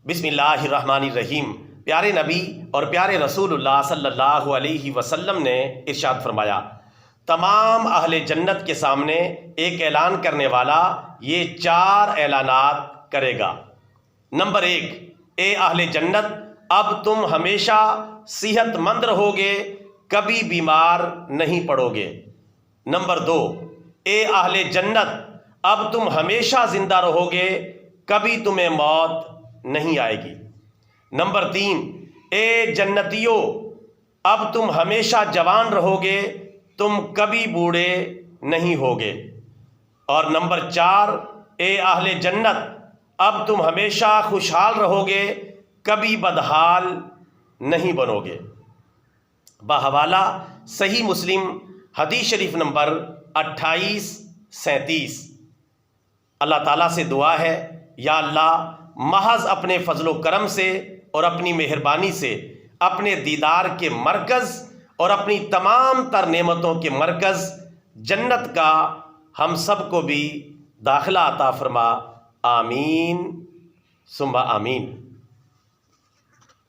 بسم اللہ الرحمن الرحیم۔ پیارے نبی اور پیارے رسول اللہ صلی اللہ علیہ وسلم نے ارشاد فرمایا، تمام اہل جنت کے سامنے ایک اعلان کرنے والا یہ 4 اعلانات کرے گا۔ نمبر 1، اے اہل جنت، اب تم ہمیشہ صحت مند رہو گے، کبھی بیمار نہیں پڑو گے۔ نمبر 2، اے اہل جنت، اب تم ہمیشہ زندہ رہو گے، کبھی تمہیں موت نہیں آئے گی۔ نمبر 3، اے جنتیوں، اب تم ہمیشہ جوان رہو گے، تم کبھی بوڑھے نہیں ہوگے۔ اور نمبر 4، اے اہل جنت، اب تم ہمیشہ خوشحال رہو گے، کبھی بدحال نہیں بنو گے۔ بحوالہ صحیح مسلم حدیث شریف نمبر 2837۔ اللہ تعالیٰ سے دعا ہے، یا اللہ، محض اپنے فضل و کرم سے اور اپنی مہربانی سے اپنے دیدار کے مرکز اور اپنی تمام تر نعمتوں کے مرکز جنت کا ہم سب کو بھی داخلہ عطا فرما۔ آمین ثم آمین۔